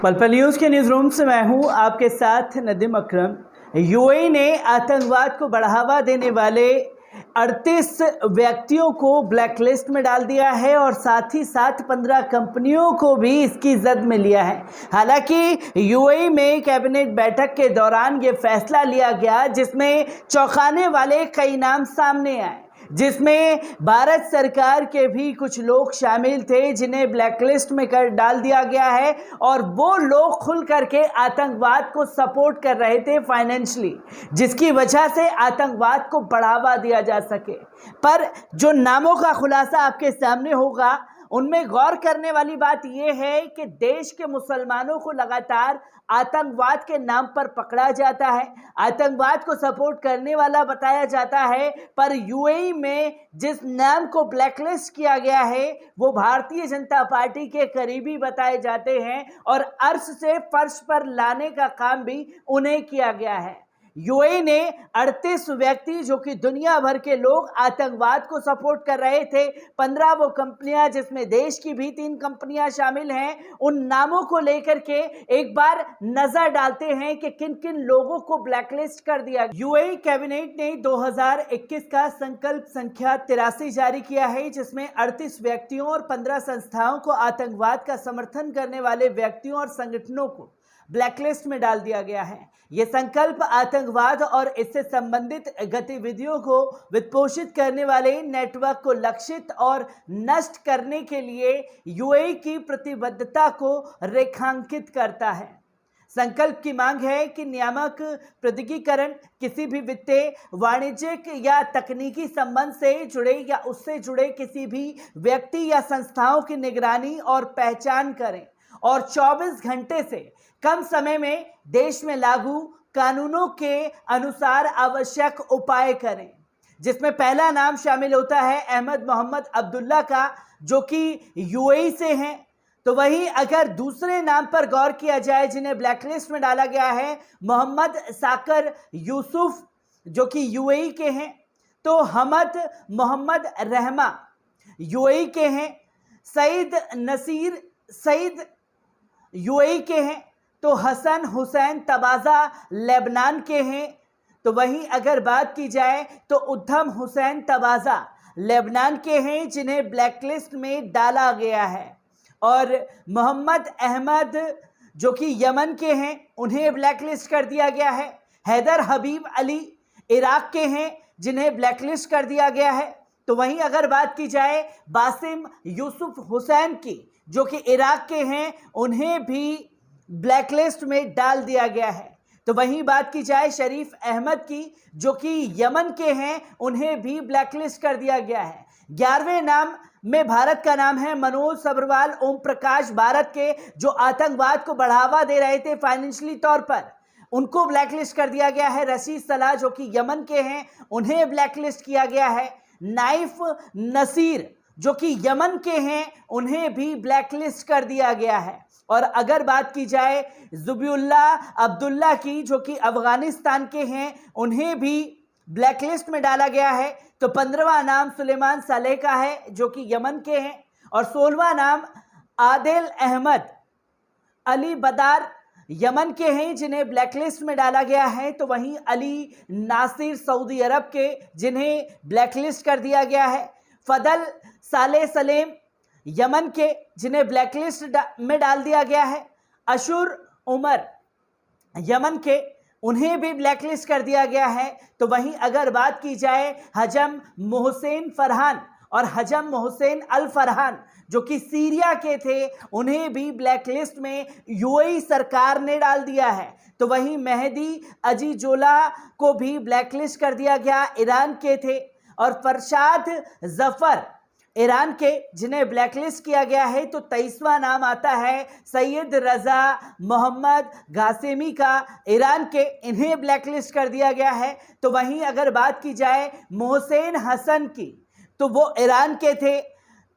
पल पल न्यूज़ के न्यूज़ रूम से मैं हूं आपके साथ नदीम अकरम। यूएई ने आतंकवाद को बढ़ावा देने वाले 38 व्यक्तियों को ब्लैकलिस्ट में डाल दिया है और साथ ही साथ 15 कंपनियों को भी इसकी जद में लिया है। हालांकि यूएई में कैबिनेट बैठक के दौरान ये फैसला लिया गया जिसमें चौंकाने वाले कई नाम सामने आए, जिसमें भारत सरकार के भी कुछ लोग शामिल थे जिन्हें ब्लैकलिस्ट में कर डाल दिया गया है और वो लोग खुल करके आतंकवाद को सपोर्ट कर रहे थे फाइनेंशियली, जिसकी वजह से आतंकवाद को बढ़ावा दिया जा सके। पर जो नामों का खुलासा आपके सामने होगा उनमें गौर करने वाली बात यह है कि देश के मुसलमानों को लगातार आतंकवाद के नाम पर पकड़ा जाता है, आतंकवाद को सपोर्ट करने वाला बताया जाता है। पर यूएई में जिस नाम को ब्लैकलिस्ट किया गया है वो भारतीय जनता पार्टी के करीबी बताए जाते हैं और अर्श से फर्श पर लाने का काम भी उन्हें किया गया है। यूएई ने 38 व्यक्ति जो कि दुनिया भर के लोग आतंकवाद को सपोर्ट कर रहे थे, 15 वो कंपनियां जिसमें देश की भी 3 कंपनियां शामिल हैं, उन नामों को लेकर के एक बार नजर डालते हैं कि किन किन लोगों को ब्लैकलिस्ट कर दिया। यूएई कैबिनेट ने 2021 का संकल्प संख्या 83 जारी किया है जिसमें 38 व्यक्तियों और 15 संस्थाओं को आतंकवाद का समर्थन करने वाले व्यक्तियों और संगठनों को ब्लैकलिस्ट में डाल दिया गया है। यह संकल्प आतंकवाद और इससे संबंधित गतिविधियों को वित्तपोषित करने वाले नेटवर्क को लक्षित और नष्ट करने के लिए यूएई की प्रतिबद्धता को रेखांकित करता है। संकल्प की मांग है कि नियामक प्राधिकरण किसी भी वित्तीय, वाणिज्यिक या तकनीकी संबंध से जुड़े या उससे जुड़े किसी भी व्यक्ति या संस्थाओं की निगरानी और पहचान करें और 24 घंटे से कम समय में देश में लागू कानूनों के अनुसार आवश्यक उपाय करें, जिसमें पहला नाम शामिल होता है अहमद मोहम्मद अब्दुल्ला का जो कि यूएई से हैं। तो वहीं अगर दूसरे नाम पर गौर किया जाए जिन्हें ब्लैकलिस्ट में डाला गया है, मोहम्मद साकर यूसुफ जो कि यूएई के हैं, तो हमद मोहम्मद रहमा यूएई के हैं, सईद नसीर सईद यूएई के हैं, तो हसन हुसैन तबाजा लेबनान के हैं। तो वहीं अगर बात की जाए तो उद्धम हुसैन तबाजा लेबनान के हैं जिन्हें ब्लैकलिस्ट में डाला गया है और मोहम्मद अहमद जो कि यमन के हैं उन्हें ब्लैकलिस्ट कर दिया गया है। हैदर हबीब अली इराक के हैं जिन्हें ब्लैकलिस्ट कर दिया गया है। तो वहीं अगर बात की जाए बासिम यूसुफ हुसैन की जो कि इराक के हैं उन्हें भी ब्लैकलिस्ट में डाल दिया गया है। तो वहीं बात की जाए शरीफ अहमद की जो कि यमन के हैं उन्हें भी ब्लैकलिस्ट कर दिया गया है। 11वें नाम में भारत का नाम है मनोज सब्रवाल ओम प्रकाश, भारत के जो आतंकवाद को बढ़ावा दे रहे थे फाइनेंशियली तौर पर, उनको ब्लैकलिस्ट कर दिया गया है। रशीद सलाह जो कि यमन के हैं उन्हें ब्लैकलिस्ट किया गया है। नाइफ नसीर जो कि यमन के हैं उन्हें भी ब्लैकलिस्ट कर दिया गया है। और अगर बात की जाए जुबिउल्लाह अब्दुल्ला की जो कि अफगानिस्तान के हैं उन्हें भी ब्लैकलिस्ट में डाला गया है। तो 15वां नाम सुलेमान सालेह का है जो कि यमन के हैं और 16वां नाम आदिल अहमद अली बदार यमन के हैं जिन्हें ब्लैकलिस्ट में डाला गया है। तो वहीं अली नासिर सऊदी अरब के जिन्हें ब्लैकलिस्ट कर दिया गया है। फदल साले सलेम यमन के जिन्हें ब्लैकलिस्ट में डाल दिया गया है। अशुर उमर यमन के उन्हें भी ब्लैकलिस्ट कर दिया गया है। तो वहीं अगर बात की जाए हजम मोहसेन फरहान और हजम मोहसेन अल फरहान जो कि सीरिया के थे उन्हें भी ब्लैकलिस्ट में यूएई सरकार ने डाल दिया है। तो वहीं मेहदी अजीजोला को भी ब्लैकलिस्ट कर दिया गया, ईरान के थे। और फरशाद जफर ईरान के जिन्हें ब्लैकलिस्ट किया गया है। तो 23वां नाम आता है सैयद रजा मोहम्मद गासेमी का, ईरान के, इन्हें ब्लैकलिस्ट कर दिया गया है। तो वहीं अगर बात की जाए मोहसेन हसन की तो वो ईरान के थे।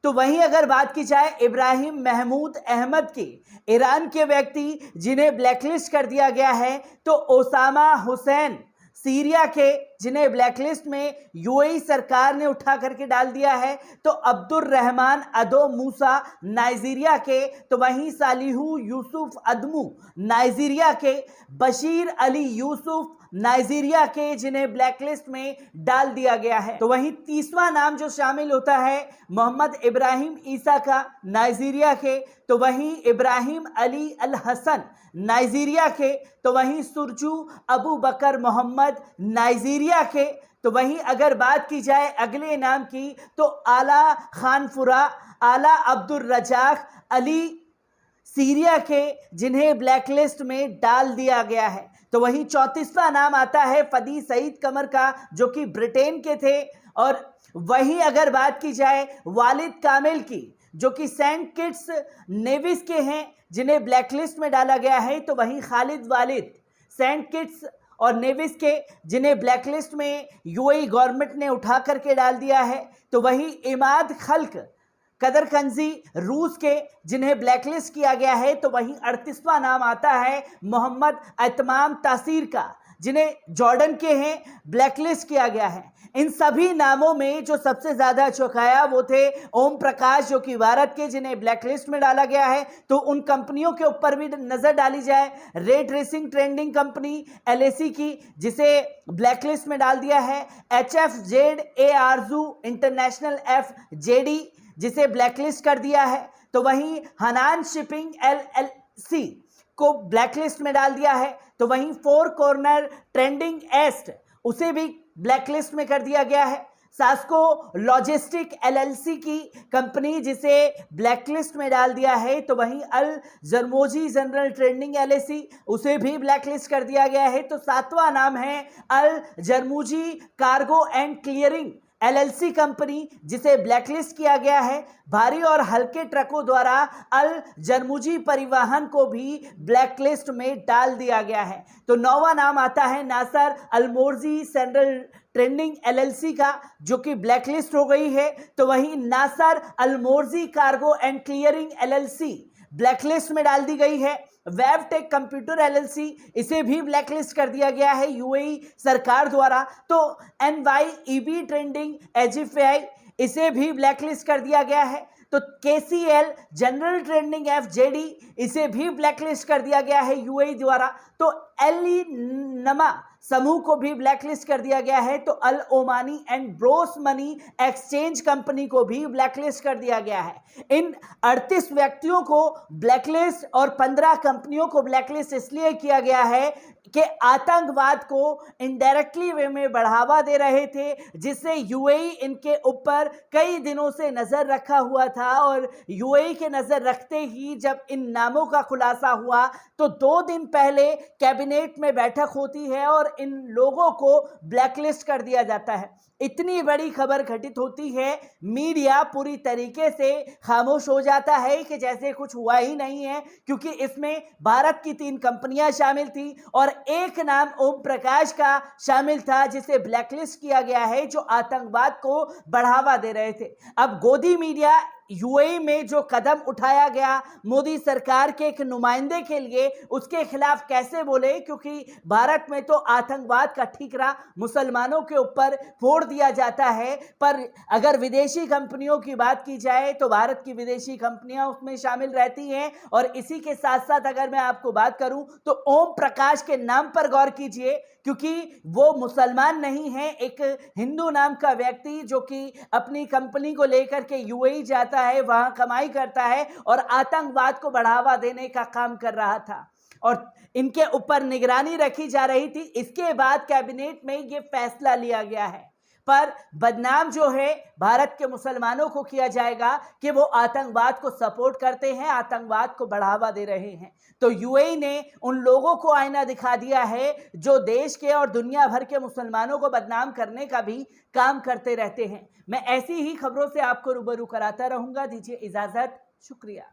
तो वहीं अगर बात की जाए इब्राहिम महमूद अहमद की, ईरान के व्यक्ति जिन्हें ब्लैकलिस्ट कर दिया गया है। तो ओसामा हुसैन सीरिया के, जिन्हें ब्लैकलिस्ट में यूएई सरकार ने उठा करके डाल दिया है, तो अब्दुल रहमान अदो मूसा नाइजीरिया के, तो वहीं सालिहू यूसुफ अदमू नाइजीरिया के, बशीर अली यूसुफ नाइजीरिया के, जिन्हें ब्लैकलिस्ट में डाल दिया गया है। तो वहीं तीसरा नाम जो शामिल होता है मोहम्मद इब्राहिम ईसा का, नाइजीरिया के, तो वहीं इब्राहिम अली अल हसन नाइजीरिया के, तो वहीं सुरजू अबू बकर मोहम्मद नाइजीरिया के, तो वहीं अगर बात की जाए अगले नाम की तो आला खानफुरा आला अब्दुल रजाक अली सीरिया के, जिन्हें ब्लैकलिस्ट में डाल दिया गया है। तो वहीं 34वां नाम आता है फदी सईद कमर का, जो कि ब्रिटेन के थे। और वहीं अगर बात की जाए वालिद कामिल की, जो कि सेंट किट्स नेविस के हैं, जिन्हें ब्लैकलिस्ट में डाला गया है। तो वहीं खालिद वालिद सेंट किट्स और नेविस के, जिन्हें ब्लैकलिस्ट में यूएई गवर्नमेंट ने उठा करके डाल दिया है। तो वहीं इमाद खल्क कदर कंजी रूस के, जिन्हें ब्लैकलिस्ट किया गया है। तो वहीं 38वां नाम आता है मोहम्मद अतमाम तासीर का, जिन्हें जॉर्डन के हैं, ब्लैकलिस्ट किया गया है। इन सभी नामों में जो सबसे ज्यादा चौंकाया वो थे ओम प्रकाश, जो कि भारत के, जिन्हें ब्लैकलिस्ट में डाला गया है। तो उन कंपनियों के ऊपर भी नजर डाली जाए। Ray tracing trending company LAC की, जिसे ब्लैकलिस्ट में डाल दिया है। HFZ आरजू इंटरनेशनल FJD, जिसे ब्लैकलिस्ट कर दिया है। तो वहीं हनान शिपिंग LLC को ब्लैकलिस्ट में डाल दिया है। तो वहीं फोर कॉर्नर ट्रेंडिंग एस्ट, उसे भी ब्लैकलिस्ट में कर दिया गया है। सास्को लॉजिस्टिक LLC की कंपनी, जिसे ब्लैकलिस्ट में डाल दिया है। तो वहीं अल जरमोजी जनरल ट्रेडिंग LLC, उसे भी ब्लैकलिस्ट कर दिया गया है। तो 7वां नाम है Al Jarmozi cargo and clearing LLC company, जिसे ब्लैकलिस्ट किया गया है। भारी और हल्के ट्रकों द्वारा अल जरमुजी परिवहन को भी ब्लैकलिस्ट में डाल दिया गया है। तो 9वां नाम आता है नासर अलमोर्जी सेंट्रल ट्रेंडिंग LLC का, जो कि ब्लैकलिस्ट हो गई है। तो वहीं Nasser Almorji cargo and clearing LLC blacklist में डाल दी गई है। वेबटेक कंप्यूटर LLC, इसे भी ब्लैकलिस्ट कर दिया गया है यूएई सरकार द्वारा। तो NYEB ट्रेंडिंग AGFI, इसे भी ब्लैकलिस्ट कर दिया गया है। तो KCL जनरल ट्रेंडिंग FJD, इसे भी ब्लैकलिस्ट कर दिया गया है यूएई द्वारा। तो एली नमा समूह को भी ब्लैकलिस्ट कर दिया गया है। तो Al Omani and Bros money exchange company को भी ब्लैकलिस्ट कर दिया गया है। इन 38 व्यक्तियों को ब्लैकलिस्ट और 15 कंपनियों को ब्लैकलिस्ट इसलिए किया गया है कि आतंकवाद को इनडायरेक्टली वे में बढ़ावा दे रहे थे, जिससे यूएई इनके ऊपर कई दिनों से नजर रखा हुआ था। और यूएई के नजर रखते ही जब इन नामों का खुलासा हुआ, तो 2 दिन पहले कैबिनेट में बैठक होती है और इन लोगों को ब्लैकलिस्ट कर दिया जाता है। इतनी बड़ी खबर घटित होती है, मीडिया पूरी तरीके से खामोश हो जाता है कि जैसे कुछ हुआ ही नहीं है, क्योंकि इसमें भारत की 3 कंपनियां शामिल थी और एक नाम ओम प्रकाश का शामिल था, जिसे ब्लैकलिस्ट किया गया है, जो आतंकवाद को बढ़ावा दे रहे थे। अब गोदी मीडिया यूएई में जो कदम उठाया गया मोदी सरकार के एक नुमाइंदे के लिए, उसके खिलाफ कैसे बोले, क्योंकि भारत में तो आतंकवाद का ठीकरा मुसलमानों के ऊपर फोड़ दिया जाता है। पर अगर विदेशी कंपनियों की बात की जाए तो भारत की विदेशी कंपनियां उसमें शामिल रहती हैं। और इसी के साथ साथ अगर मैं आपको बात करूं तो ओम प्रकाश के नाम पर गौर कीजिए, क्योंकि वो मुसलमान नहीं है, एक हिंदू नाम का व्यक्ति, जो कि अपनी कंपनी को लेकर के यूएई जाता है, वहां कमाई करता है और आतंकवाद को बढ़ावा देने का काम कर रहा था और इनके ऊपर निगरानी रखी जा रही थी। इसके बाद कैबिनेट में ये फैसला लिया गया है। पर बदनाम जो है भारत के मुसलमानों को किया जाएगा कि वो आतंकवाद को सपोर्ट करते हैं, आतंकवाद को बढ़ावा दे रहे हैं। तो यूएई ने उन लोगों को आईना दिखा दिया है जो देश के और दुनिया भर के मुसलमानों को बदनाम करने का भी काम करते रहते हैं। मैं ऐसी ही खबरों से आपको रूबरू कराता रहूंगा। दीजिए इजाजत, शुक्रिया।